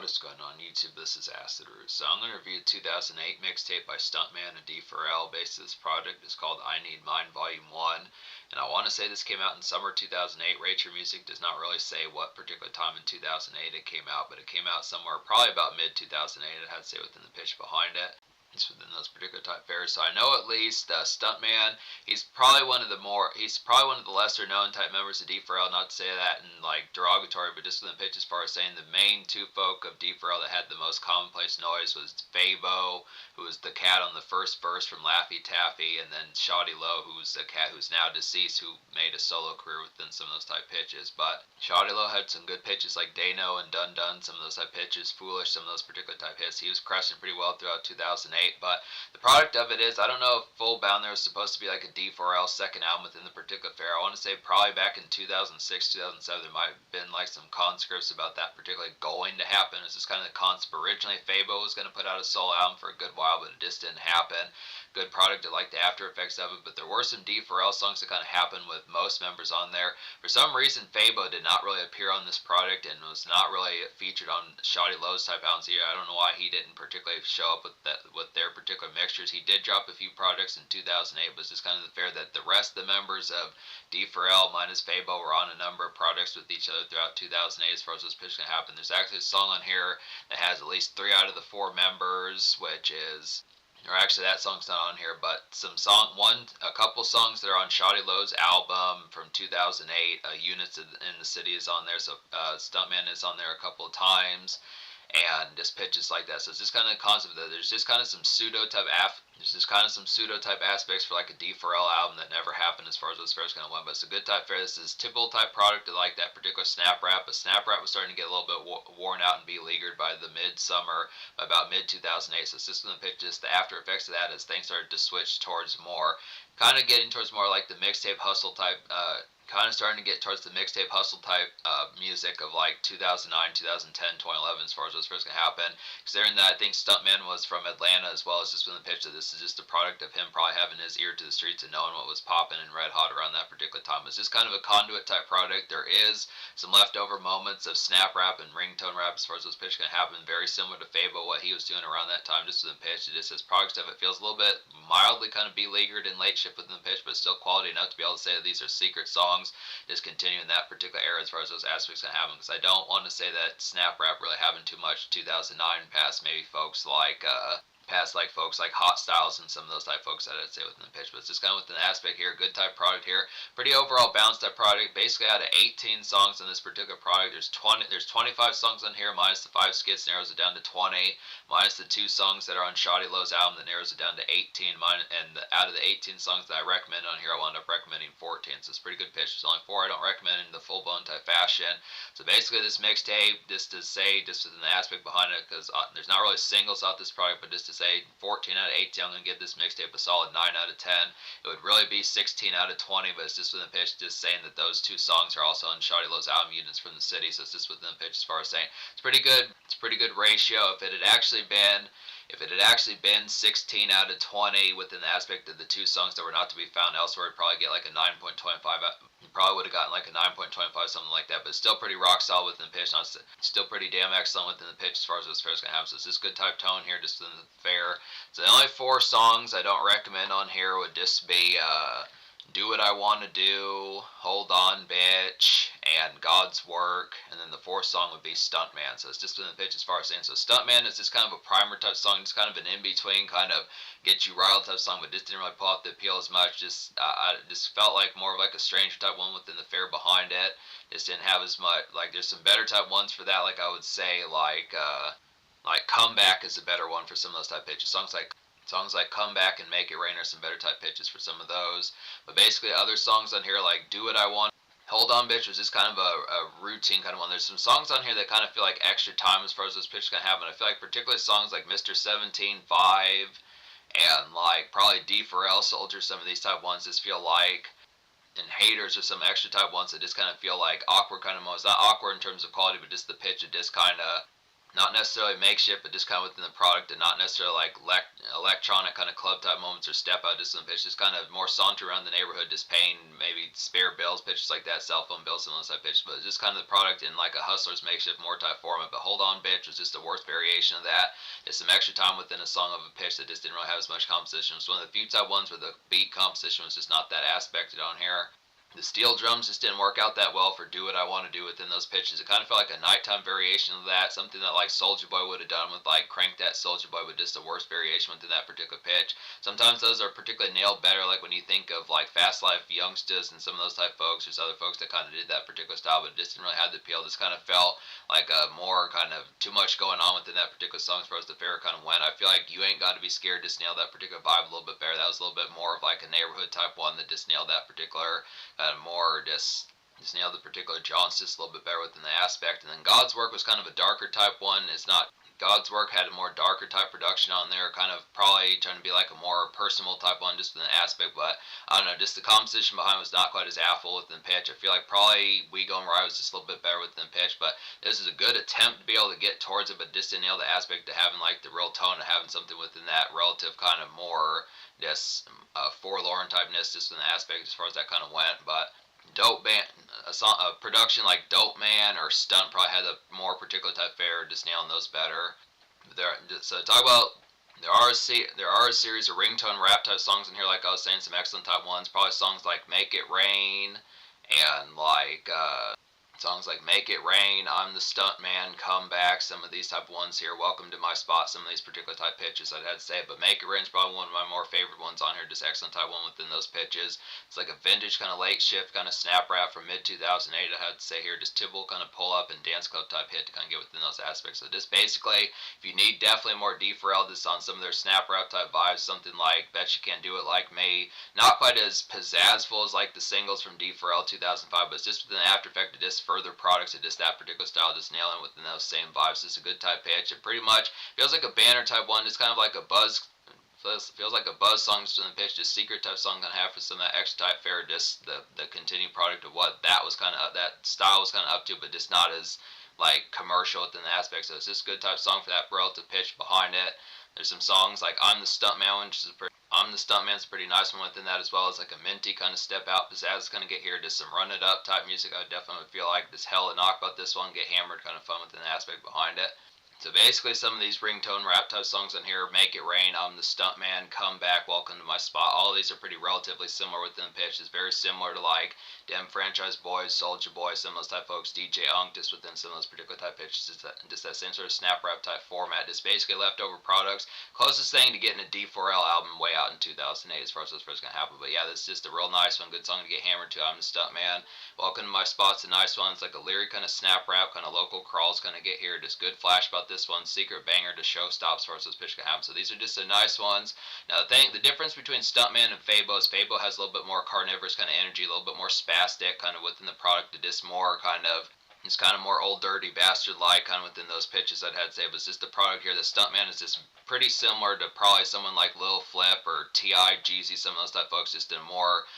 What is going on YouTube? This is Acid Root. So I'm going to review 2008 mixtape by Stuntman and D4L. Based this project is called I Need Mine Volume 1. And I want to say this came out in summer 2008. Rate Your Music does not really say what particular time in 2008 it came out, but it came out somewhere probably about mid-2008. It had to say within the pitch behind it. It's within those particular type fairs. So I know at least Stuntman, he's probably one of the lesser known type members of D4L, not to say that in like derogatory, but just within pitch as far as saying the main two folk of D4L that had the most commonplace noise was Fabo, who was the cat on the first verse from Laffy Taffy, and then Shoddy Low, who's a cat who's now deceased, who made a solo career within some of those type pitches. But Shoddy Low had some good pitches like Dano and Dun Dun, some of those type pitches, Foolish, some of those particular type hits. He was crushing pretty well throughout 2008. But the product of it is, I don't know if Full Bound there was supposed to be like a D4L second album within the particular fair. I want to say probably back in 2006, 2007, there might have been like some conscripts about that particularly going to happen. It's just kind of the concept. Originally, Fabo was going to put out a solo album for a good while, but it just didn't happen. Good product. I like the after effects of it, but there were some D4L songs that kind of happened with most members on there. For some reason, Fabo did not really appear on this product and was not really featured on Shoddy Low's type albums either. I don't know why he didn't particularly show up with their particular mixtures. He did drop a few projects in 2008, but it's just kind of the fair that the rest of the members of D4L minus Fabo were on a number of projects with each other throughout 2008 as far as this pitch can happen. There's actually a song on here that has at least 3 out of the 4 members, which is, or actually that song's not on here, but a couple songs that are on Shoddy Low's album from 2008. Units in the City is on there, so Stuntman is on there a couple of times, and just pitches like that. So it's just kind of the concept that there's just kind of some pseudo type aspects for like a D4L album that never happened as far as those fairs kind of went. But it's a good type fair. This is typical type product to like that particular snap rap. But snap rap was starting to get a little bit worn out and be leaguered by the midsummer, about mid 2008. So it's just going to pitch just the after effects of that as things started to switch towards more, kind of getting towards more like the mixtape hustle type. Kind of starting to get towards the mixtape hustle type music of like 2009, 2010, 2011 as far as those first can happen. Because during that, I think Stuntman was from Atlanta as well as just from the pitch that this is just a product of him probably having his ear to the streets and knowing what was popping and red hot around that particular time. It's just kind of a conduit type product. There is some leftover moments of snap rap and ringtone rap as far as those pitch can happen. Very similar to Fabo, what he was doing around that time just with the pitch. It just says product of it feels a little bit mildly kind of beleaguered and late shift within the pitch, but still quality enough to be able to say that these are secret songs. Just continuing that particular era as far as those aspects can happen, because I don't want to say that snap rap really happened too much 2009 past maybe folks like folks like Hot Styles and some of those type folks that I'd say within the pitch. But it's just kind of within the aspect here, good type product here, pretty overall balanced type product. Basically out of 18 songs on this particular product, there's 25 songs on here minus the 5 skits, narrows it down to 20, minus the 2 songs that are on Shoddy Low's album that narrows it down to 18, and out of the 18 songs that I recommend on here, I wound up recommending 14, so it's a pretty good pitch. There's only 4 I don't recommend in the full-blown type fashion. So basically this mixtape, just within the aspect behind it, because there's not really singles off this product, but just to say 14 out of 18, I'm going to give this mixtape a solid 9 out of 10. It would really be 16 out of 20, but it's just within the pitch, just saying that those 2 songs are also on Shoddy Low's album, Units from the City, so it's just within the pitch as far as saying it's pretty good. It's a pretty good ratio. If it had actually been 16 out of 20 within the aspect of the 2 songs that were not to be found elsewhere, it'd probably get like a 9.25. You probably would have gotten like a 9.25, something like that, but it's still pretty rock solid within the pitch. Still pretty damn excellent within the pitch as far as those fairs can have. So it's just good type tone here, just within the fair. So the only 4 songs I don't recommend on here would just be Do What I Want to Do, Hold On Bitch, and God's Work, and then the 4th song would be Stuntman. So it's just within the pitch as far as saying. So Stuntman is just kind of a primer type song, just kind of an in-between, kind of get you riled type song, but just didn't really pull off the appeal as much. I just felt like more of like a Stranger type one within the fair behind it. Just didn't have as much, like there's some better type ones for that, like I would say like Comeback is a better one for some of those type pitches. Songs like Comeback and Make It Rain are some better type pitches for some of those. But basically other songs on here like Do What I Want, Hold On Bitch was just kind of a routine kind of one. There's some songs on here that kind of feel like extra time as far as those pitches can happen. I feel like particularly songs like Mr. 17, 5, and like probably D4L Soldier, some of these type ones just feel like, and Haters are some extra type ones that just kind of feel like awkward kind of moments. Not awkward in terms of quality, but just the pitch, it just kind of not necessarily makeshift, but just kind of within the product, and not necessarily like electronic kind of club type moments or step out discipline pitch. Just kind of more saunter around the neighborhood, just paying maybe spare bills, pitches like that, cell phone bills, and those type pitches. But it's just kind of the product in like a hustler's makeshift more type format. But hold on, bitch was just the worst variation of that. It's some extra time within a song of a pitch that just didn't really have as much composition. It was one of the few type ones where the beat composition was just not that aspected on here. The steel drums just didn't work out that well for do what I want to do within those pitches. It kind of felt like a nighttime variation of that, something that like Soulja Boy would have done with like Crank That Soulja Boy, with just the worst variation within that particular pitch. Sometimes those are particularly nailed better, like when you think of like Fast Life Youngstas and some of those type folks. There's other folks that kind of did that particular style, but it just didn't really have the appeal. Just kind of felt like a more kind of too much going on within that particular song as far as the fair kind of went. I feel like You Ain't Got to Be Scared just nailed that particular vibe a little bit better. That was a little bit more of like a neighborhood type one that just nailed that particular more just nailed the particular jaunts just a little bit better within the aspect. And then God's Work was kind of a darker type one. It's not God's Work had a more darker type production on there, kind of probably trying to be like a more personal type one just in the aspect, but I don't know, just the composition behind was not quite as affable within pitch. I feel like probably We Going Right was just a little bit better within pitch, but this is a good attempt to be able to get towards it, but just to nail the aspect of having like the real tone of having something within that relative kind of more just forlorn typeness just in the aspect as far as that kind of went. But Dope Band, a production like Dope Man or Stunt probably had a more particular type fare, just nailing those better. So talk about there are a series of ringtone rap type songs in here, like I was saying, some excellent type ones. Probably songs like Make It Rain and like songs like Make It Rain, I'm the Stuntman, Come Back, some of these type of ones here, Welcome to My Spot, some of these particular type pitches I'd have to say, but Make It Rain is probably one of my more favorite ones on here, just excellent type one within those pitches. It's like a vintage kind of late shift kind of snap rap from mid 2008, I had to say here, just typical kind of pull up and dance club type hit to kind of get within those aspects. So just basically, if you need definitely more D4L, just on some of their snap rap type vibes, something like Bet You Can't Do It Like Me, not quite as pizzazzful as like the singles from D4L 2005, but it's just within the after effect of just further products of just that particular style, just nailing within those same vibes. It's a good type pitch. It pretty much feels like a banner type one, just kind of like a buzz. Feels like a buzz song just in the pitch, just secret type song gonna have for some of that extra type fare, just the continued product of what that was kind of that style was kind of up to, but just not as like commercial within the aspect. So it's just a good type song for that relative pitch behind it. There's some songs like I'm the Stuntman, which is I'm the Stuntman's a pretty nice one within that, as well as like a minty kind of step out pizzazz is gonna get here, just some run it up type music. I definitely feel like this hella knock about this one, get hammered kind of fun within the aspect behind it. So basically, some of these ringtone rap type songs on here, Make It Rain, I'm the Stuntman, Come Back, Welcome to My Spot, all of these are pretty relatively similar within the pitch. It's very similar to like Dem Franchise Boys, Soulja Boy, some of those type folks, DJ Unk, just within some of those particular type pitches, just that same sort of snap rap type format, just basically leftover products. Closest thing to getting a D4L album way out in 2008 as far as those first gonna happen. But yeah, this is just a real nice one, good song to get hammered to. I'm the Stuntman, Welcome to My Spot's a nice one. It's like a lyric kind of snap rap, kind of local crawls kind of get here. Just good flash about this one. Secret banger to show stops as far as this pitch can happen. So these are just the nice ones. Now the difference between Stuntman and Fabo is Fabo has a little bit more carnivorous kind of energy, a little bit more spastic kind of within the product. It is more kind of it's kind of more old dirty bastard like kind of within those pitches I'd had to say, but it's just the product here. The Stuntman is just pretty similar to probably someone like Lil Flip or T.I. Jeezy, some of those type folks, just in more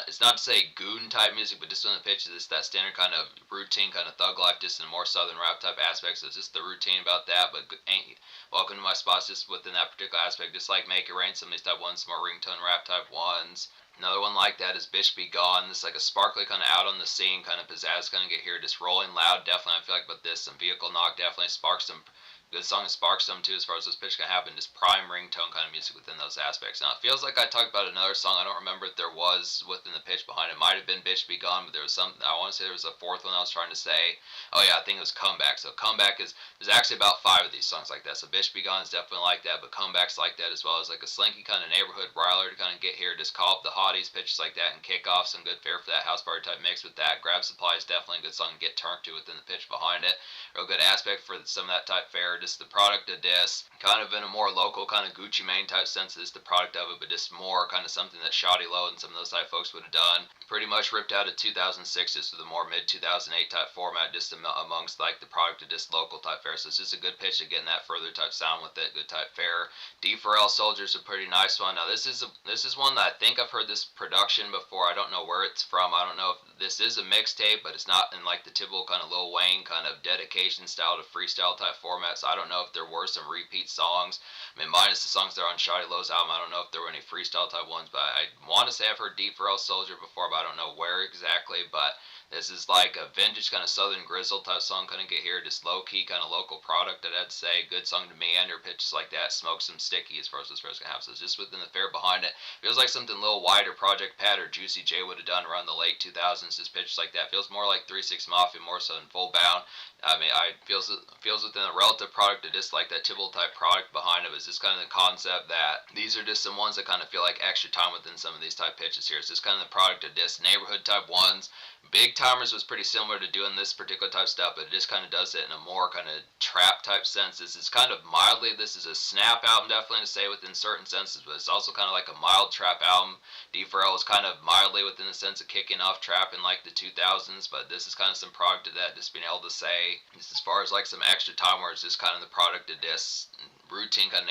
it's not to say goon type music, but just in the pitches, it's that standard kind of routine kind of thug life, just in more southern rap type aspects. So it's just the routine about that, but ain't Welcome to My Spots just within that particular aspect, just like Make It Rain, some of these type ones, more ringtone rap type ones. Another one like that is Bitch Be Gone. This is like a sparkly kind of out on the scene kind of pizzazz kind of get here, just rolling loud. Definitely, I feel like with this, some vehicle knock definitely sparks some good song and sparks some too as far as this pitch can happen. Just prime ringtone kind of music within those aspects. Now it feels like I talked about another song. I don't remember if there was within the pitch behind it. Might have been Bitch Be Gone, but there was something. I want to say there was a fourth one I was trying to say. Oh yeah, I think it was Comeback. So Comeback is there's actually about 5 of these songs like that. So Bitch Be Gone is definitely like that, but Comeback's like that as well as like a slinky kind of neighborhood riler to kind of get here, just call up the hotties, pitches like that, and kick off some good fare for that house party type mix with that. Grab Supply is definitely a good song to get turned to within the pitch behind it. Real good aspect for some of that type fare. Just the product of this, kind of in a more local kind of Gucci Mane type sense, is the product of it, but just more kind of something that Shoddy Low and some of those type folks would have done. Pretty much ripped out of 2006 just to the more mid 2008 type format, just amongst like the product of just local type fare. So it's just a good pitch of getting that further type sound with it, good type fare. D4L Soldiers a pretty nice one. Now this is one that I think I've heard this production before. I don't know where it's from. I don't know if this is a mixtape, but it's not in like the typical kind of Lil Wayne kind of dedication style to freestyle type format. So so I don't know if there were some repeat songs. I mean, minus the songs that are on Shawty Lowe's album, I don't know if there were any freestyle type ones, but I want to say I've heard D4L Soldier before, but I don't know where exactly. But this is like a vintage kind of Southern Grizzle type song, couldn't get here. Just low key kind of local product that I'd say. Good song to meander, pitches like that. Smoke some sticky as far as this first gonna have. So it's just within the fare behind it. Feels like something a little wider Project Pat or Juicy J would have done around the late 2000s. Just pitches like that. Feels more like 3-6 Mafia, more so than Full Bound. I mean, I feels within a relative product to just like that Tibble type product behind it. Is just kind of the concept that these are just some ones that kind of feel like extra time within some of these type pitches here. It's just kind of the product of this neighborhood type ones. Big Timers was pretty similar to doing this particular type stuff, but it just kind of does it in a more kind of trap type sense. This is kind of mildly, this is a snap album, definitely to say within certain senses, but it's also kind of like a mild trap album. D4L is kind of mildly within the sense of kicking off trap in like the 2000s, but this is kind of some product of that, just being able to say, just as far as like some extra time where it's just kind of the product of this routine kind of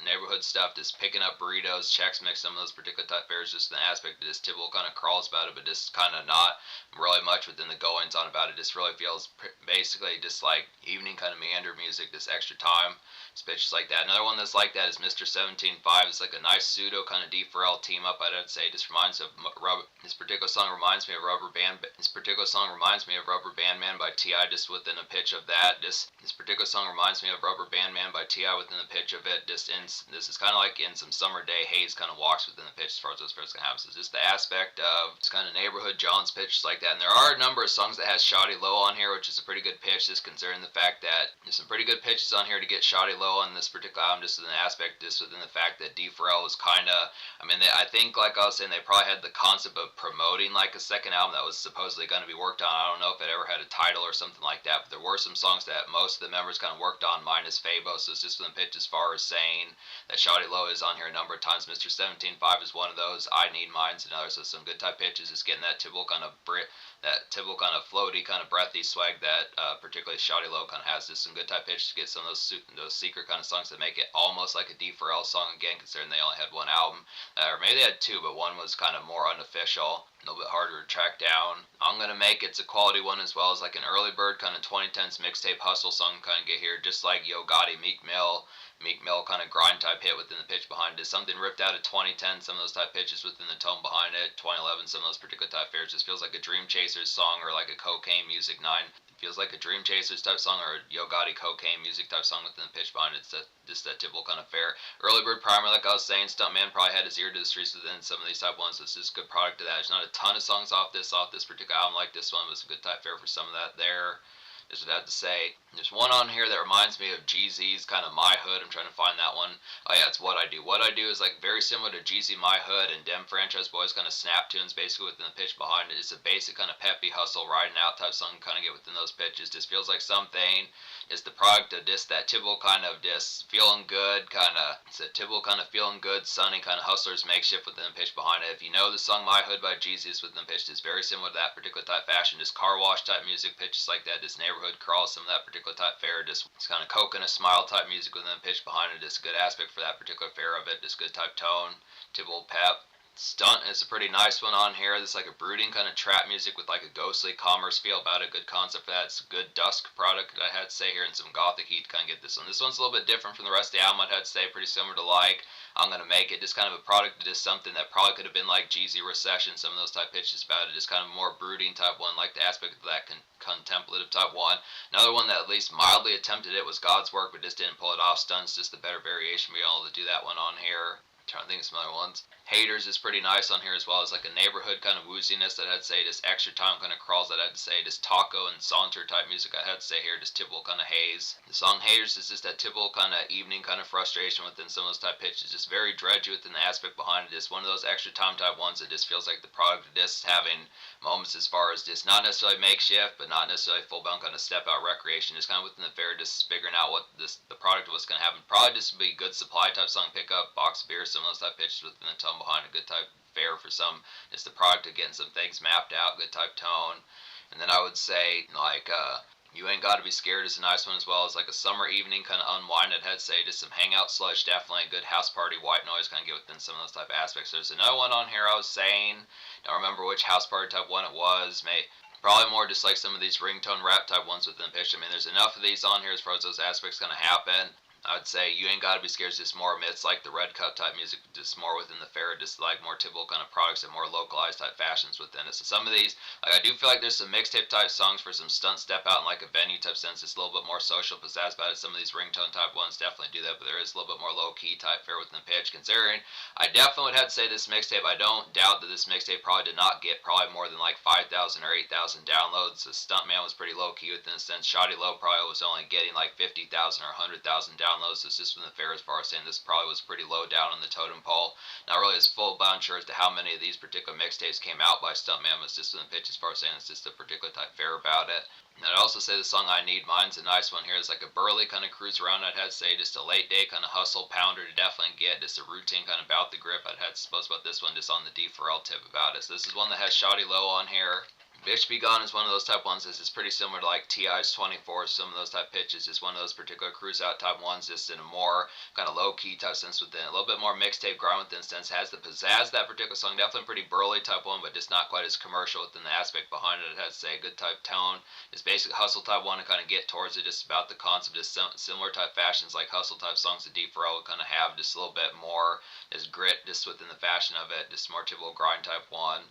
neighborhood stuff, just picking up burritos, Chex Mix, some of those particular type fares, just an aspect of this Tibble kind of crawls about it, but just kind of not really much within the goings on about it. Just really feels basically just like evening kind of meander music, this extra time. It's pitches like that. Another one that's like that is Mr. 17.5. It's like a nice pseudo kind of D4L team up, I'd say. Just reminds of this particular song reminds me of Rubber Band. This particular song reminds me of Rubber Band Man by T.I. Just within a pitch of that. This particular song reminds me of Rubber Band Man by T.I. within the pitch of it. Just in this is kind of like in some summer day haze kind of walks within the pitch as far as those first can happen. So it's just the aspect of it's kind of neighborhood John's pitches like that. And there are a number of songs that has Shawty Low on here, which is a pretty good pitch. Just considering the fact that there's some pretty good pitches on here to get Shawty Low on this particular album. Just as an aspect, just within the fact that D4L was kind of, I mean, I think like I was saying, they probably had the concept of promoting like a second album that was supposedly going to be worked on. I don't know if it ever had a title or something like that, but there were some songs that most of the members kind of worked on, minus Fabo. So it's just within the pitch as far as saying that Shawty Low is on here a number of times. Mr. 17.5 is one of those. I Need Mine's another. So some good type pitches, just getting that Tibble kind of floaty, kind of breathy swag that particularly Shawty Low kind of has. Just some good type pitches to get some of those secret kind of songs that make it almost like a D4L song again, considering they only had one album. Or maybe they had two, but one was kind of more unofficial, a little bit harder to track down. I'm going to make it's a quality one as well as like an early bird kind of 2010s mixtape hustle song kind of get here, just like Yo Gotti, Meek Mill kind of grind type hit within the pitch behind it. Something ripped out of 2010, some of those type pitches within the tone behind it. 2011, some of those particular type fares just feels like a Dream Chasers song or like a Cocaine Music 9. It feels like a Dream Chasers type song or a Yo Gotti Cocaine Music type song within the pitch behind it. It's just that typical kind of fare. Early Bird Primer, like I was saying, Stuntman probably had his ear to the streets within some of these type ones. So it's just a good product of that. There's not a ton of songs off this particular album like this one, but it's a good type fare for some of that there. Is what I have to say. There's one on here that reminds me of Jeezy's kind of My Hood. I'm trying to find that one. Oh yeah, it's What I Do. What I Do is like very similar to Jeezy My Hood and Dem Franchise Boys kind of snap tunes basically within the pitch behind it. It's a basic kind of peppy hustle riding out type song kind of get within those pitches. Just feels like something is the product of just that Tibble kind of just feeling good kind of, it's a Tibble kind of feeling good, sunny kind of hustlers makeshift within the pitch behind it. If you know the song My Hood by Jeezy is within the pitch, it's very similar to that particular type fashion. Just car wash type music, pitches like that, just neighborhood crawl, some of that particular type fare, just it's kind of coke and a smile type music within the pitch behind it. Just a good aspect for that particular fare of it, just good type tone, Tibble pep. Stunt is a pretty nice one on here. It's like a brooding kind of trap music with like a ghostly commerce feel about it. Good concept for that. It's a good dusk product, I had to say here, and some gothic heat to kind of get this one. This one's a little bit different from the rest of the album, I'd have to say. Pretty similar to like I'm Gonna Make It. Just kind of a product of just something that probably could have been like Jeezy Recession, some of those type pitches about it. Just kind of more brooding type one, like the aspect of that contemplative type one. Another one that at least mildly attempted it was God's Work, but just didn't pull it off. Stun's just the better variation. We all to do that one on here. Trying to think of some other ones. Haters is pretty nice on here as well as like a neighborhood kind of wooziness that I'd say, just extra time kind of crawls that I'd say, just taco and saunter type music I had to say here, just Tibble kind of haze. The song Haters is just that Tibble kind of evening kind of frustration within some of those type pitches, just very dredgy within the aspect behind it. Just one of those extra time type ones that just feels like the product of just having moments as far as just not necessarily makeshift, but not necessarily full bound kind of step out recreation, just kind of within the fair, just figuring out what the product was going to happen. Probably just be good supply type song pickup, box of beer, some of those type pitches within the tone behind a good type fare for some, just the product of getting some things mapped out, good type tone. And then I would say like You Ain't Gotta Be Scared is a nice one as well as like a summer evening kind of unwind. I'd say just some hangout sludge, definitely a good house party white noise kind of get within some of those type aspects. There's another one on here I was saying, don't remember which house party type one it was. Probably more just like some of these ringtone rap type ones within the pitch. I mean, there's enough of these on here as far as those aspects going to happen. I'd say you ain't gotta be scared. It's just more myths like the red cup type music, just more within the fair, just like more typical kind of products and more localized type fashions within it. So some of these, like I do feel like there's some mixtape type songs for some stunt step out in like a venue type sense. It's a little bit more social pizzazz about it. Some of these ringtone type ones definitely do that, but there is a little bit more low key type fair within the pitch. Considering I definitely would have to say this mixtape, I don't doubt that this mixtape probably did not get probably more than like 5,000 or 8,000 downloads. The Stuntman was pretty low key within a sense. Shoddy Low probably was only getting like 50,000 or 100,000 downloads. It's just from the fair as far as saying this probably was pretty low down on the totem pole. Not really as full bound sure as to how many of these particular mixtapes came out by Stuntman was just in the pitch as far as saying it's just a particular type fair about it. And I'd also say the song I Need Mine's a nice one here. It's like a burly kind of cruise around, I'd have to say. Just a late day kind of hustle pounder to definitely get. Just a routine kind of about the grip. I'd have to suppose about this one just on the D4L tip about it. So this is one that has Shoddy Low on here. Bitch Be Gone is one of those type ones. This is pretty similar to like T.I.'s 24, some of those type pitches. It's one of those particular cruise out type ones, just in a more kind of low key type sense within it. A little bit more mixtape grind within sense. Has the pizzazz that particular song. Definitely pretty burly type one, but just not quite as commercial within the aspect behind it. It has to say a good type tone. It's basically hustle type one to kind of get towards it. Just about the concept. Just similar type fashions like hustle type songs that D4L would kind of have. Just a little bit more just grit just within the fashion of it. Just more typical grind type one.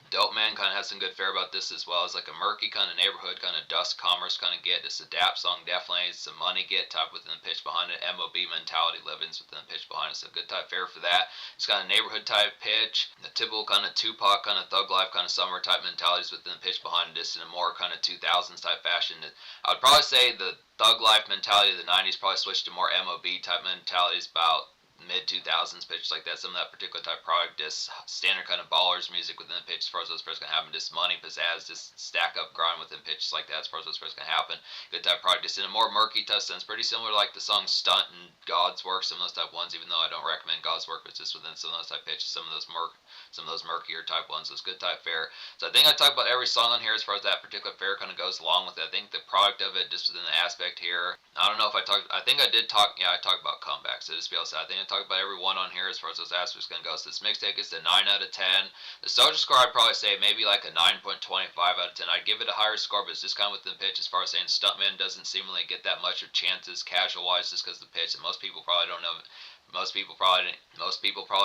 Dope Man kind of has some good fare about this as well. It's like a murky kind of neighborhood, kind of dust commerce kind of get. Just a dap song, definitely some money get type within the pitch behind it. MOB mentality livings within the pitch behind it. So good type fare for that. It's kind of neighborhood type pitch. The typical kind of Tupac kind of thug life kind of summer type mentalities within the pitch behind it. Just in a more kind of 2000s type fashion. I would probably say the thug life mentality of the 90s probably switched to more MOB type mentalities about mid 2000s pitch like that. Some of that particular type product, just standard kind of ballers music within the pitch as far as those first gonna happen. Just money, pizzazz, just stack up grind within pitches like that as far as those first gonna happen. Good type product, just in a more murky type sense. Pretty similar to like the song Stunt and God's Work, some of those type ones, even though I don't recommend God's Work, but it's just within some of those type pitches, some of those murkier type ones. Those good type fare. So I think I talked about every song on here as far as that particular fare kind of goes along with it. I think the product of it just within the aspect here. I don't know if I talked. I think I did talk. Yeah, I talked about comebacks. So just be able to say, I think I talked about every one on here as far as those aspects gonna go. So this mixtape gets a 9 out of 10. The social score I'd probably say maybe like a 9.25 out of 10. I'd give it a higher score, but it's just kind of within the pitch as far as saying Stuntman doesn't seemingly get that much of chances casual wise just because of the pitch, and most people probably don't know. Most people probably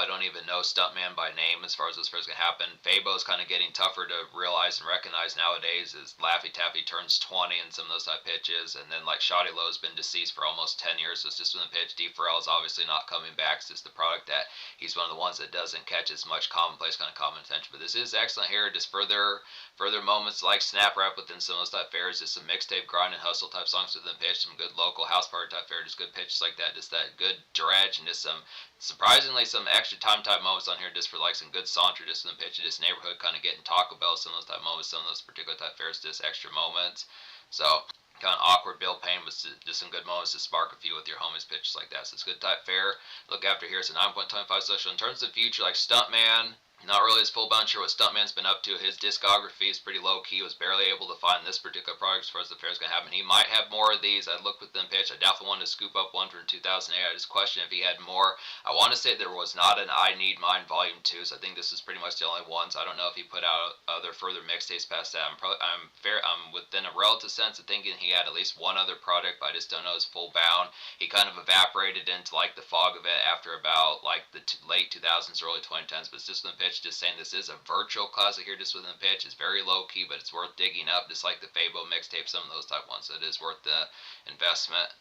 don't even know Stuntman by name as far as this first gonna happen. Fabo's kind of getting tougher to realize and recognize nowadays as Laffy Taffy turns 20 and some of those type pitches, and then like Shoddy Low's been deceased for almost 10 years, so it's just within the pitch. D4L is obviously not coming back. It's just the product that he's one of the ones that doesn't catch as much commonplace kind of common attention. But this is excellent here. Just further moments like snap rap within some of those type fairs, just some mixtape grind and hustle type songs within the pitch, some good local house party type fair, just good pitches like that, just that good dredge and just some surprisingly some extra time type moments on here just for like some good saunter just in the pitch of this neighborhood kind of getting Taco Bell, some of those type moments, some of those particular type fairs, just extra moments. So kind of awkward Bill Payne, but just some good moments to spark a few with your homies pitches like that. So it's good type fair. Look after here. It's a 9.25 social. In terms of future, like Stuntman, not really as full bound sure what Stuntman's been up to. His discography is pretty low key. Was barely able to find this particular product as far as the fair's gonna happen. He might have more of these. I'd look within pitch. I definitely wanted to scoop up one from 2008. I just question if he had more. I want to say there was not an I Need Mine Volume 2, so I think this is pretty much the only ones. I don't know if he put out other further mixtapes past that. I'm within a relative sense of thinking he had at least one other product, but I just don't know his full bound. He kind of evaporated into like the fog of it after about like the late 2000s, early 2010s. But it's just in the pitch, just saying this is a virtual classic here just within the pitch. It's very low key, but it's worth digging up, just like the Fabo mixtape, some of those type ones. So it is worth the investment.